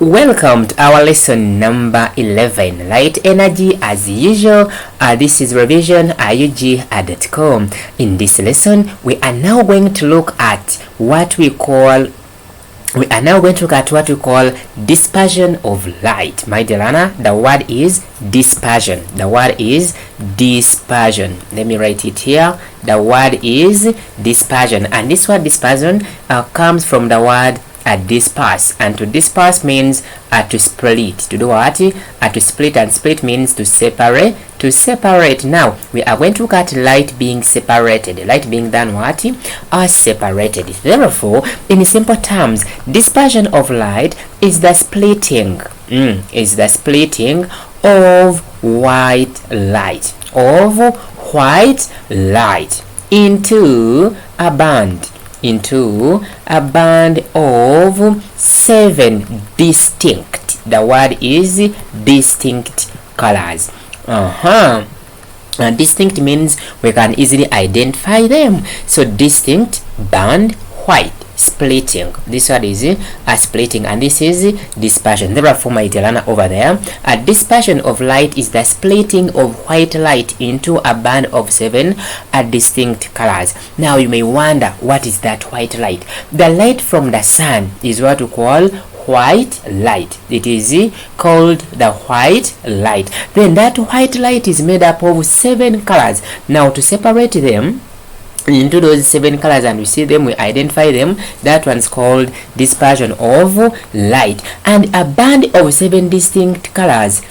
Welcome to our lesson number 11, light energy as usual. This is revisionug.com. In this lesson, we are now going to look at what we call dispersion of light. My dear Anna, the word is dispersion. The word is dispersion. Let me write it here. The word is dispersion, and this word dispersion comes from the word disperse, and to disperse means to split. To do what? To split, and split means to separate. To separate. Now we are going to look at light being separated. Light being done what? Separated. Therefore, in simple terms, dispersion of light is the splitting. Of white light into a band. Of 7 distinct. The word is distinct colors. Distinct means we can easily identify them. So distinct, band, white, splitting. This one is a splitting, and this is dispersion. Therefore, my dear Lana, over there, a dispersion of light is the splitting of white light into a band of 7 distinct colors. Now you may wonder, what is that white light? The light from the sun is what we call white light. It is called the white light. Then that white light is made up of 7 colors. Now to separate them into those 7 colors, and we see them, we identify them, that one's called dispersion of light. And a band of 7 distinct colors,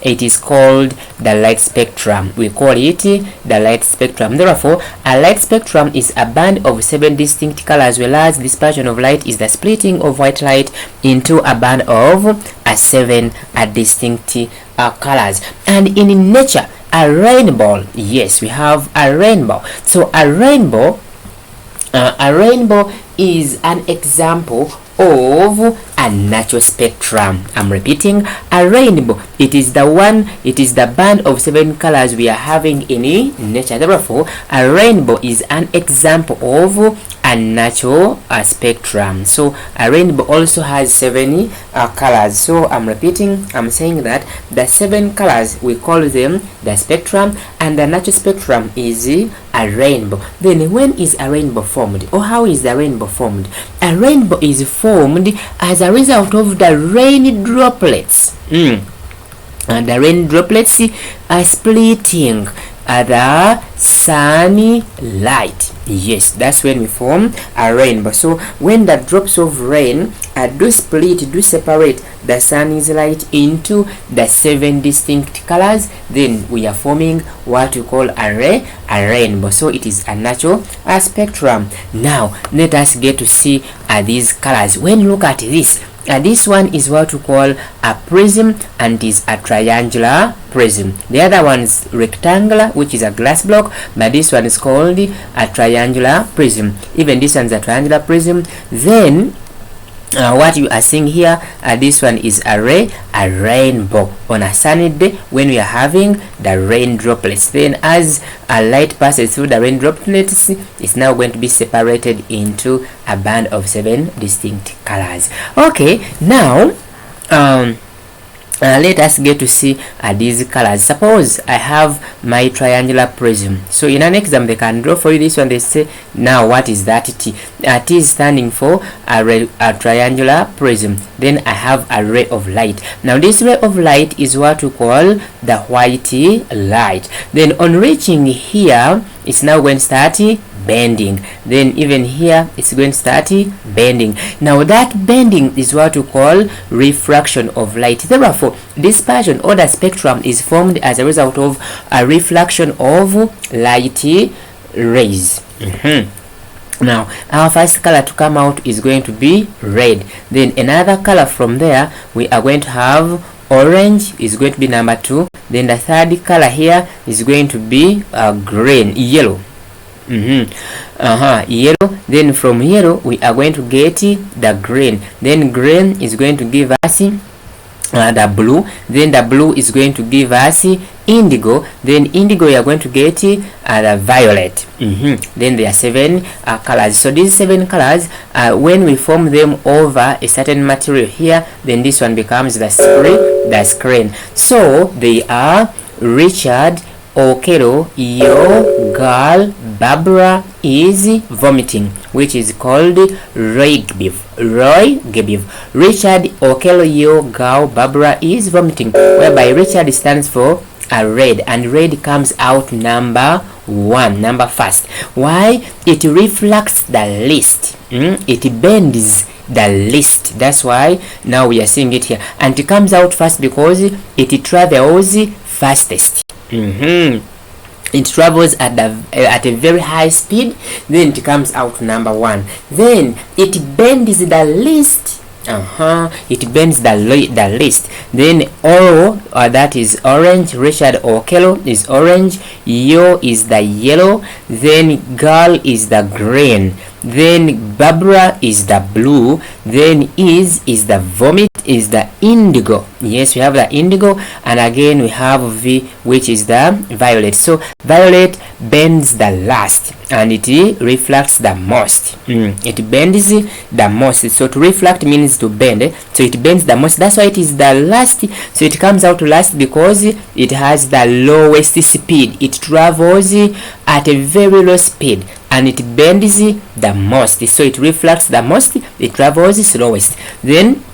it is called the light spectrum. We call it the light spectrum. Therefore, a light spectrum is a band of 7 distinct colors, whereas dispersion of light is the splitting of white light into a band of 7 distinct colors. And in nature, a rainbow, yes, we have a rainbow. So a rainbow is an example of a natural spectrum. I'm repeating, a rainbow, it is the band of 7 colors we are having in nature. Therefore, a rainbow is an example of a natural spectrum. So a rainbow also has 7 colors. So I'm repeating, I'm saying that the 7 colors, we call them the spectrum, and the natural spectrum is a rainbow. Then when is a rainbow formed, or how is the rainbow formed? A rainbow is formed as a result of the rain droplets. And the rain droplets are splitting the sunny light. Yes, that's when we form a rainbow. So when the drops of rain do separate the sun's light into the 7 distinct colors, then we are forming what we call a rainbow. So it is a natural spectrum. Now let us get to see these colors. When you look at this, this one is what we call a prism, and is a triangular prism. The other one is rectangular, which is a glass block, but this one is called a triangular prism. Even this one is a triangular prism. Then what you are seeing here, this one is a rainbow on a sunny day when we are having the rain droplets. Then as a light passes through the rain droplets, it's now going to be separated into a band of 7 distinct colors. Okay, now let us get to see these colors. Suppose I have my triangular prism. So in an exam, they can draw for you this one. They say, now what is that T? T is standing for a triangular prism. Then I have a ray of light. Now this ray of light is what we call the white light. Then on reaching here, it's now going to start bending. Then even here, it's going to start bending. Now that bending is what we call refraction of light. Therefore, dispersion or the spectrum is formed as a result of a reflection of light rays. Now our first color to come out is going to be red. Then another color from there, we are going to have orange, is going to be number 2. Then the third color here is going to be green, yellow. Yellow. Then from yellow we are going to get the green. Then green is going to give us the blue, then the blue is going to give us indigo, then indigo you are going to get the violet. Then there are 7 colors. So these 7 colors, when we form them over a certain material here, then this one becomes the screen. So they are Richard, Okello, your girl Barbara is vomiting, which is called Roy Gebiv. Richard, Okello, your girl Barbara is vomiting, whereby Richard stands for a red, and red comes out number 1, number first. Why? It reflects the least. It bends the least. That's why now we are seeing it here, and it comes out first because it travels fastest. It travels at a very high speed, then it comes out number 1. Then it bends the least. It bends the least. Then that is orange. Richard Okello is orange. Yo is the yellow. Then girl is the green. Then Barbara is the blue. Then is the vomit, is the indigo. Yes, we have the indigo, and again we have V, which is the violet. So violet bends the last, and it reflects the most. It bends the most. So to reflect means to bend. So it bends the most. That's why it is the last. So it comes out last because it has the lowest speed. It travels at a very low speed, and it bends the most. So it reflects the most. It travels slowest. Then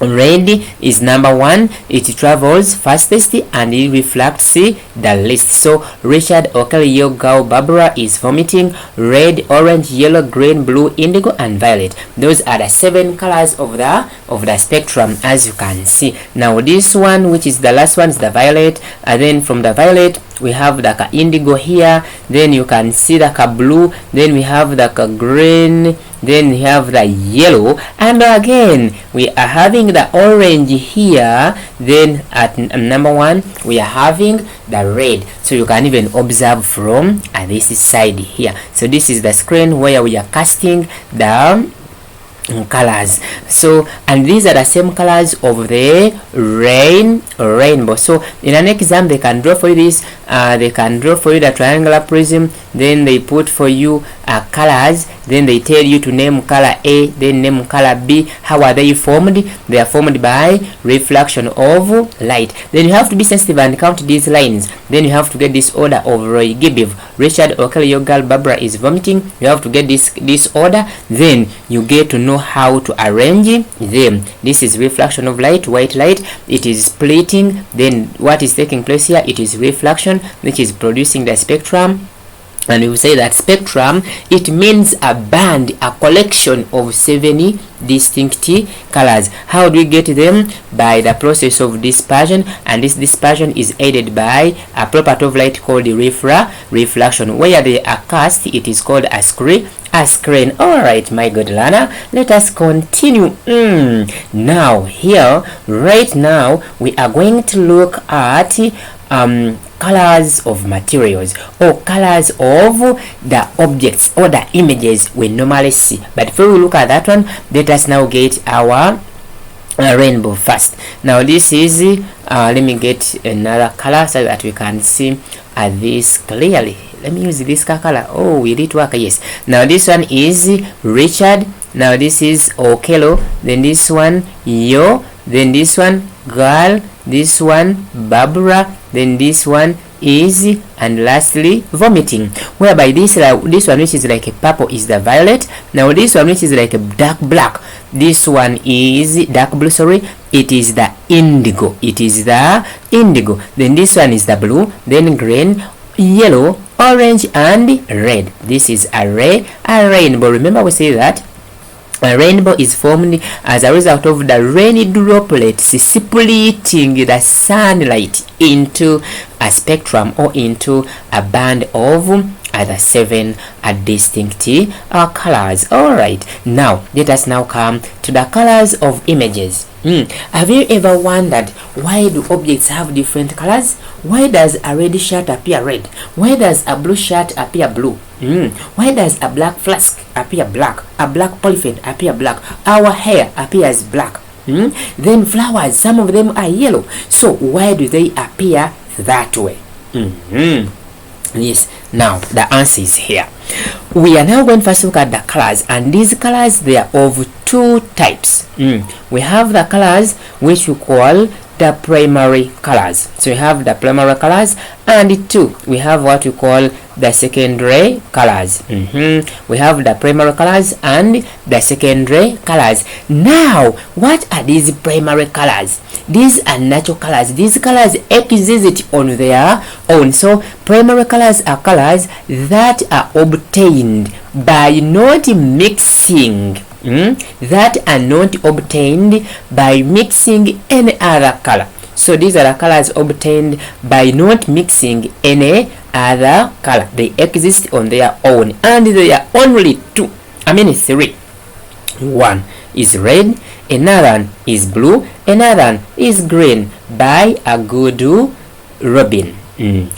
red is number 1. It travels fastest and it reflects the least. So Richard, Okello, girl Barbara is vomiting. Red, orange, yellow, green, blue, indigo, and violet. Those are the 7 colors of the spectrum, as you can see. Now this one, which is the last one, is the violet, and then from the violet we have the indigo here, then you can see the blue, then we have the green, then we have the yellow, and again we are having the orange here. Then at number 1 we are having the red. So you can even observe from this side here. So this is the screen where we are casting the colors. So, and these are the same colors of the rainbow. So in an exam they can draw for you this, they can draw for you the triangular prism, then they put for you colors, then they tell you to name color A, then name color B. How are they formed? They are formed by reflection of light. Then you have to be sensitive and count these lines. Then you have to get this order of Roy Gebiv. Richard, Okello, your girl Barbara is vomiting. You have to get this order. Then you get to know how to arrange them. This is reflection of light, white light. It is splitting. Then what is taking place here? It is reflection, which is producing the spectrum. And we say that spectrum, it means a band, a collection of 7 distinct colors. How do we get them? By the process of dispersion, and this dispersion is aided by a property of light called reflection. Where they are cast, it is called a screen. Alright, my good learner, let us continue. Now here, right now, we are going to look at colors of materials, or colors of the objects or the images we normally see. But before we look at that one, let us now get our rainbow first. Now this is let me get another color so that we can see this clearly. Let me use this color. Oh, will it work? Yes. Now this one is Richard. Now this is Okello. Then this one Yo. Then this one girl. This one Barbara. Then this one is, and lastly vomiting. Whereby this one which is like a purple is the violet. Now this one which is like a dark black, this one is dark blue, sorry, it is the indigo. It is the indigo. Then this one is the blue, then green, yellow, orange, and red. This is a rainbow. Remember we say that a rainbow is formed as a result of the rainy droplets splitting the sunlight into a spectrum or into a band of the 7 distinct colors. Alright, now let us now come to the colors of images. Have you ever wondered why do objects have different colors? Why does a red shirt appear red? Why does a blue shirt appear blue? Why does a black flask appear black? A black polyphene appear black? Our hair appears black. Then flowers, some of them are yellow. So why do they appear that way? Yes, now the answer is here. We are now going to first look at the colors, and these colors, they are of two types. We have the colors which we call the primary colors. So we have the primary colors, and two, we have what we call the secondary colors. We have the primary colors and the secondary colors. Now, what are these primary colors? These are natural colors. These colors exist on their own. So primary colors are colors that are obtained by not mixing, that are not obtained by mixing any other color. So these are the colors obtained by not mixing any other color. They exist on their own, and they are only two. Three. One is red, another one is blue, another one is green. By a good robin.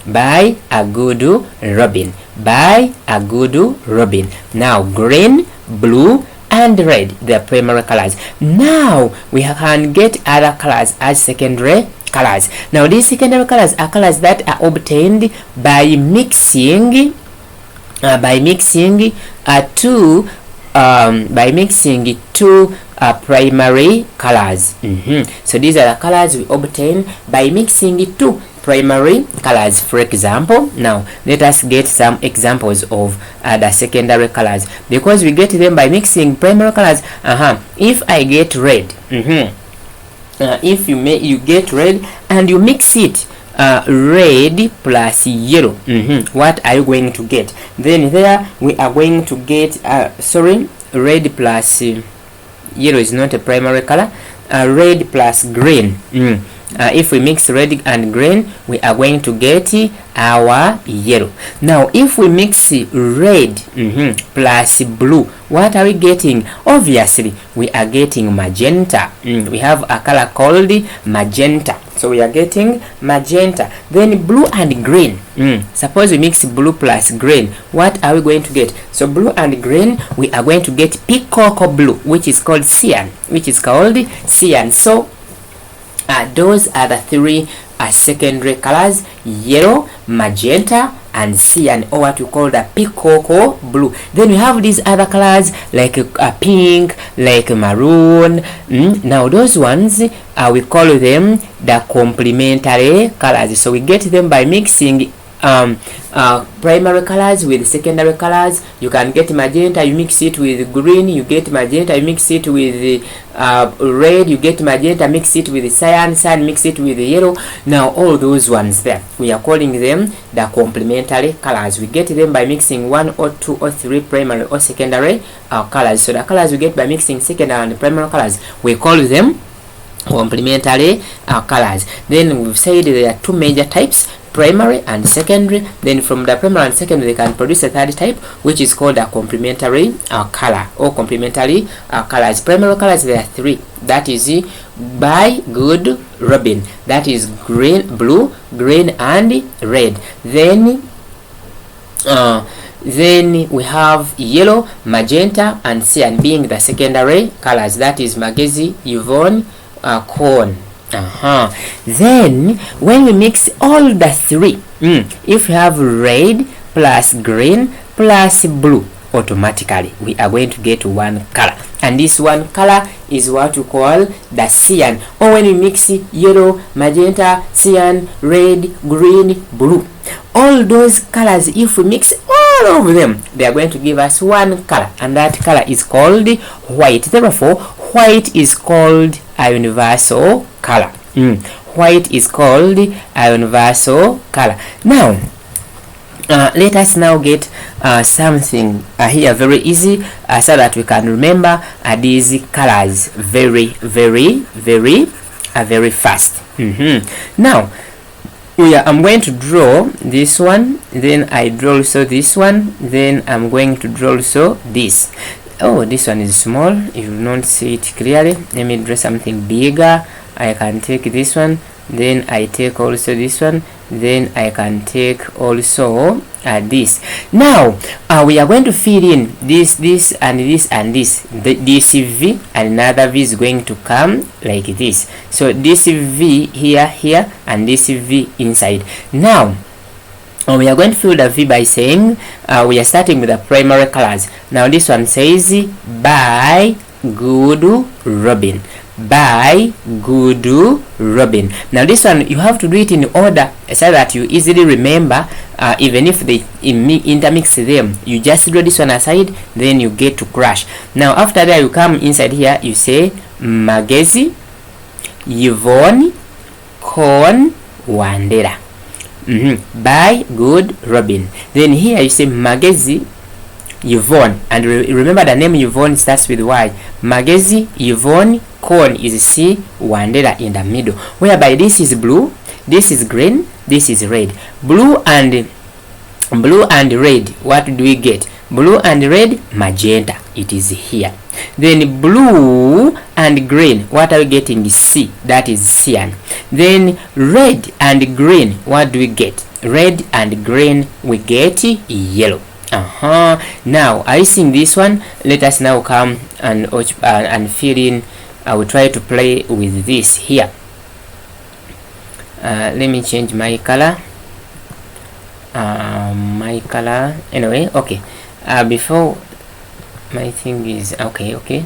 By a good robin. By a good robin. Now green, blue, and red, they are primary colors. Now we can get other colors as secondary colors. Now these secondary colors are colors that are obtained by mixing two primary colors. So these are the colors we obtain by mixing two primary colors. For example, now let us get some examples of the secondary colors, because we get them by mixing primary colors. If I get red, if you get red and you mix it, red plus yellow, what are you going to get? Then there we are going to get red plus yellow is not a primary color. Red plus green. If we mix red and green, we are going to get our yellow. Now if we mix red plus blue, what are we getting? Obviously we are getting magenta. We have a color called magenta, so we are getting magenta. Then blue and green, suppose we mix blue plus green, what are we going to get? So blue and green, we are going to get peacock blue, which is called cyan, So those are the three secondary colors: yellow, magenta, and cyan, or what we call the peacock blue. Then we have these other colors like pink, like maroon. Now those ones we call them the complementary colors. So we get them by mixing primary colors with secondary colors. You can get magenta, you mix it with green, you get magenta, you mix it with red, you get magenta, mix it with cyan, mix it with yellow. Now all those ones there, we are calling them the complementary colors. We get them by mixing one or two or three primary or secondary colors. So the colors we get by mixing secondary and primary colors, we call them complementary colors. Then we've said there are two major types: primary and secondary. Then from the primary and secondary, they can produce a third type, which is called a complementary color or complementary colors. Primary colors, there are three. That is by good robin. That is green, blue, green, and red. Then we have yellow, magenta, and cyan being the secondary colors. That is magesi, yvonne, corn. Then when we mix all the three, if we have red plus green plus blue, automatically we are going to get one color, and this one color is what we call the cyan. Or when we mix yellow, magenta, cyan, red, green, blue, all those colors, if we mix all of them, they are going to give us one color, and that color is called white. Therefore white is called a universal color. White is called a universal color. Now let us now get something here very easy, so that we can remember these colors very fast. Now I'm going to draw this one, then I draw also this one, then I'm going to draw also this. Oh, this one is small, you will not see it clearly. Let me draw something bigger. I can take this one, then I take also this one, then I can take also this. Now we are going to fill in this and this and this. This V and another V is going to come like this. So this V here and this V inside. Now we are going to fill the V by saying we are starting with the primary colors. Now this one says by good Robin. By good Robin. Now this one you have to do it in order so that you easily remember, even if they intermix them. You just draw this one aside, then you get to crash. Now after that you come inside here, you say Magezi, Yvonne, Con, Wandera. By good Robin. Then here you say Magezi, Yvonne, and remember the name Yvonne starts with Y. Magezi, Yvonne, Con is C, Wandera in the middle, whereby this is blue, this is green, this is red. Blue and red, what do we get? Blue and red, magenta, it is here. Then blue and green, what are we getting? C, that is cyan. Then red and green, what do we get? Red and green, we get yellow. Now I think this one, let us now come and fill in. I will try to play with this here. Let me change my color. Anyway, okay. Before my thing is okay.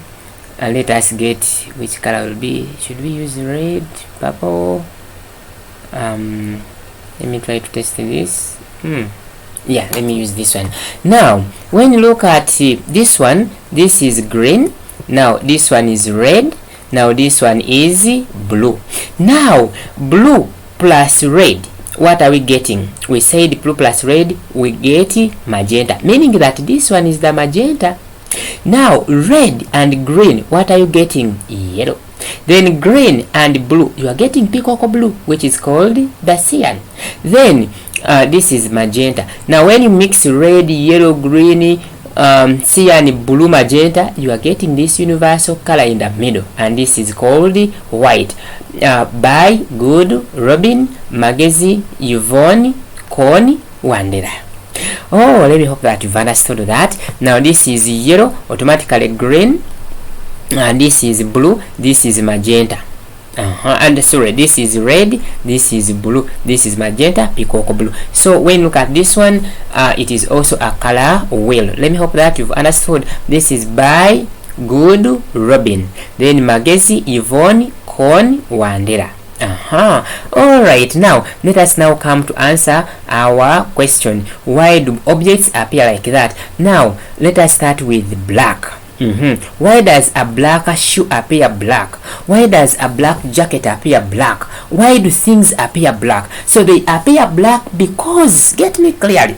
Let us get which color will be. Should we use red, purple? Let me try to test this. Yeah, let me use this one. Now when you look at this one, this is green. Now this one is red. Now this one is blue. Now blue plus red, what are we getting? We said blue plus red, we get magenta, meaning that this one is the magenta. Now red and green, what are you getting? Yellow. Then green and blue, you are getting peacock blue, which is called the cyan. Then this is magenta. Now when you mix red, yellow, green, cyan, blue, magenta, you are getting this universal color in the middle, and this is called white. By good Robin, Magezi, Yvonne, Con, Wandera. Oh, let me hope that you've understood that. Now this is yellow, automatically green, and this is blue, this is magenta. And sorry, this is red, this is blue, this is magenta, peacock blue. So when you look at this one, it is also a color wheel. Let me hope that you've understood. This is by good Robin, then Magezi, Yvonne, Con, Wandera. Alright, now let us now come to answer our question. Why do objects appear like that? Now let us start with black. Why does a black shoe appear black? Why does a black jacket appear black? Why do things appear black? So they appear black because, get me clearly,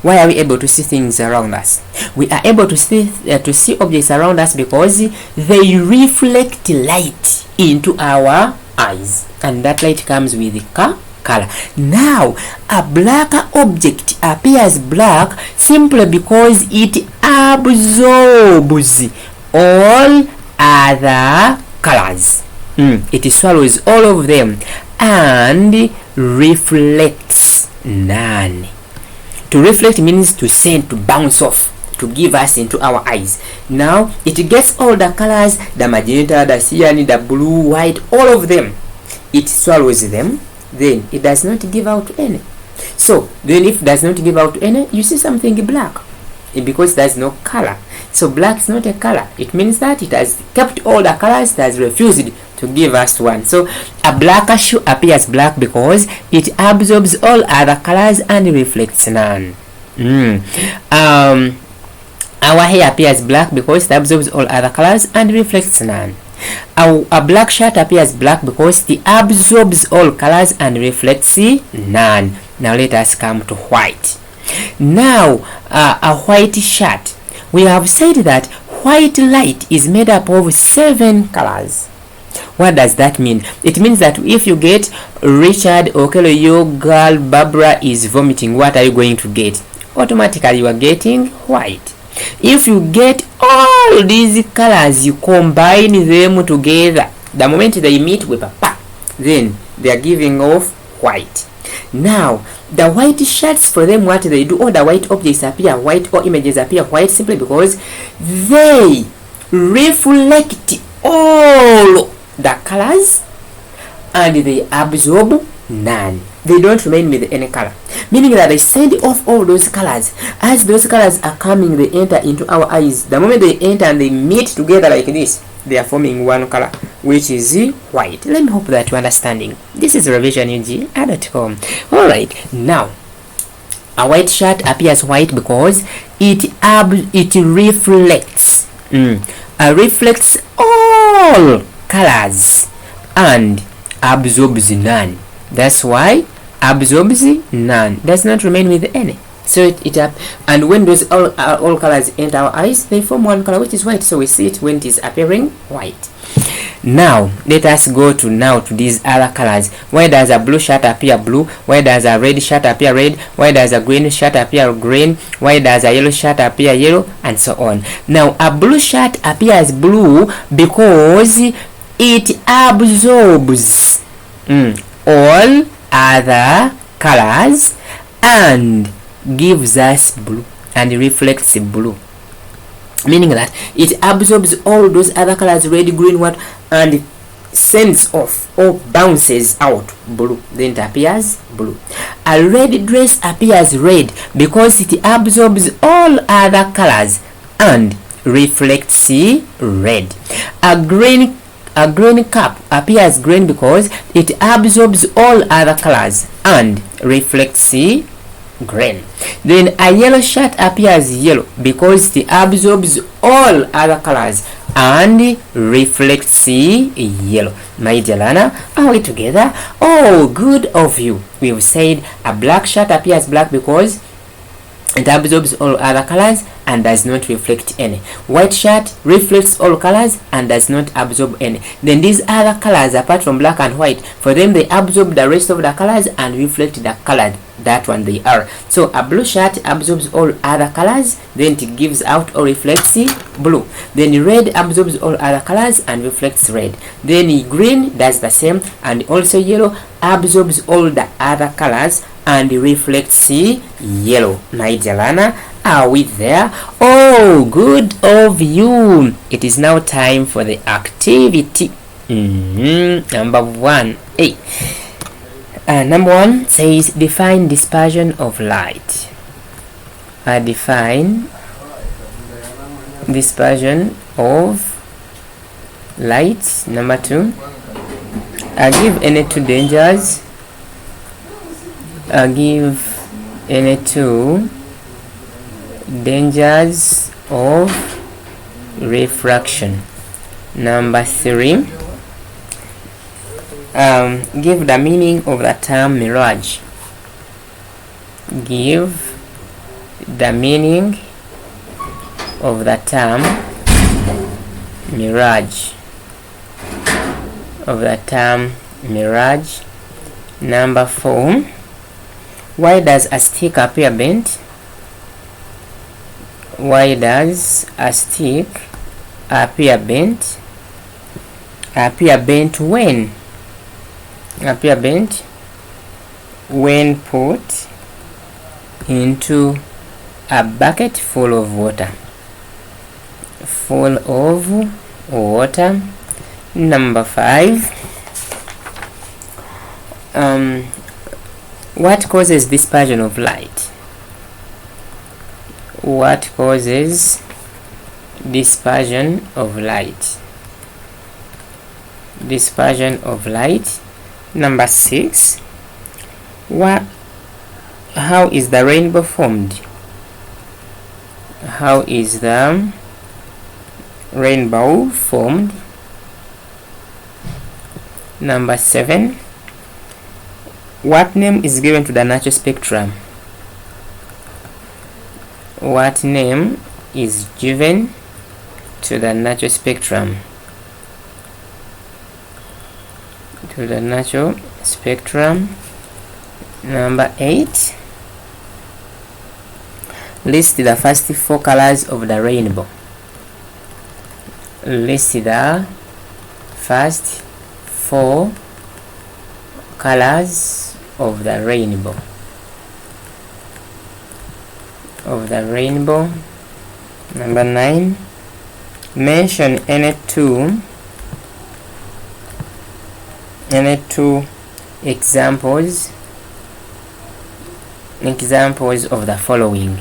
why are we able to see things around us? We are able to see objects around us because they reflect light into our eyes, and that light comes with the color. Now a black object appears black simply because it absorbs all other colors. It swallows all of them and reflects none. To reflect means to send, to bounce off, to give us into our eyes. Now it gets all the colors, the magenta, the cyan, the blue, white, all of them. It swallows them, then it does not give out any. So then if it does not give out any, you see something black, because there's no color. So black is not a color. It means that it has kept all the colors, it has refused to give us one. So a black shoe appears black because it absorbs all other colors and reflects none. Our hair appears black because it absorbs all other colors and reflects none. A black shirt appears black because it absorbs all colors and reflects none. Now let us come to white. Now a white shirt, we have said that white light is made up of 7 colors. What does that mean? It means that if you get Richard, Okelo, your girl Barbara is vomiting, what are you going to get? Automatically you are getting white. If you get all these colors, you combine them together, the moment they meet with a pa, then they are giving off white. Now the white shirts, for them, what they do, all the white objects appear white, or images appear white, simply because they reflect all the colors and they absorb none. They don't remain with any color, meaning that they send off all those colors. As those colors are coming, they enter into our eyes. The moment they enter and they meet together like this, they are forming one color, which is white. Let me hope that you're understanding. This is revisionug.com. Alright, now a white shirt appears white because it reflects reflects all colors and absorbs none. That's why absorbs none, does not remain with any. So it up, and when those all colors enter our eyes, they form one color, which is white. So we see it when it is appearing white. Now let us go to these other colors. Why does a blue shirt appear blue? Why does a red shirt appear red? Why does a green shirt appear green? Why does a yellow shirt appear yellow? And so on. Now a blue shirt appears blue because it absorbs all other colors and gives us blue and reflects blue, meaning that it absorbs all those other colors, red, green, what, and sends off or bounces out blue, then it appears blue. A red dress appears red because it absorbs all other colors and reflects red. A green cup appears green because it absorbs all other colors and reflects green. Then a yellow shirt appears yellow because it absorbs all other colors and reflects yellow. My dear learner, are we together? Oh, good of you. We've said a black shirt appears black because it absorbs all other colors and does not reflect any. White shirt reflects all colors and does not absorb any. Then these other colors, apart from black and white, for them they absorb the rest of the colors and reflect the color that one they are. So a blue shirt absorbs all other colors, then it gives out or reflects blue. Then red absorbs all other colors and reflects red. Then green does the same, and also yellow absorbs all the other colors and reflects yellow. My dear learner, are we there? Oh, good of you. It is now time for the activity. Number 1A. Number 1 says define dispersion of light. Define dispersion of light. Number 2. Give any two dangers. Give any two dangers of refraction. Number 3. Give the meaning of the term mirage. Give the meaning of the term mirage. Number 4. Why does a stick appear bent? Why does a stick appear bent? Appear bent when? Appear bent when put into a bucket full of water. Number 5. What causes dispersion of light? What causes dispersion of light? Number 6. How is the rainbow formed? How is the rainbow formed? Number 7. What name is given to the natural spectrum? What name is given to the natural spectrum? Number 8. List the first 4 colors of the rainbow. List the first 4 colors of the rainbow. Number 9, mention any two examples of the following: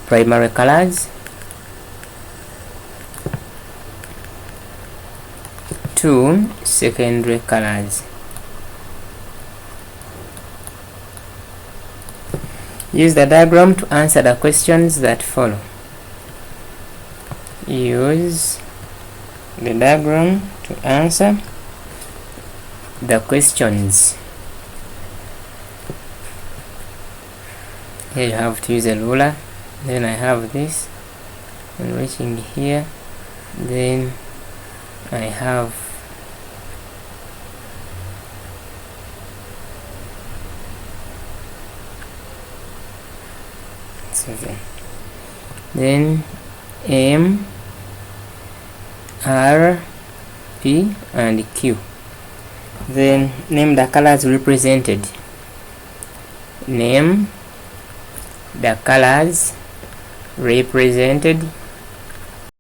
primary colors, 2 secondary colors. Use the diagram to answer the questions that follow. Use the diagram to answer the questions. Here you have to use a ruler. Then I have this, and reaching here, then I have then M, R, P and Q. Then name the colors represented. Name the colors represented.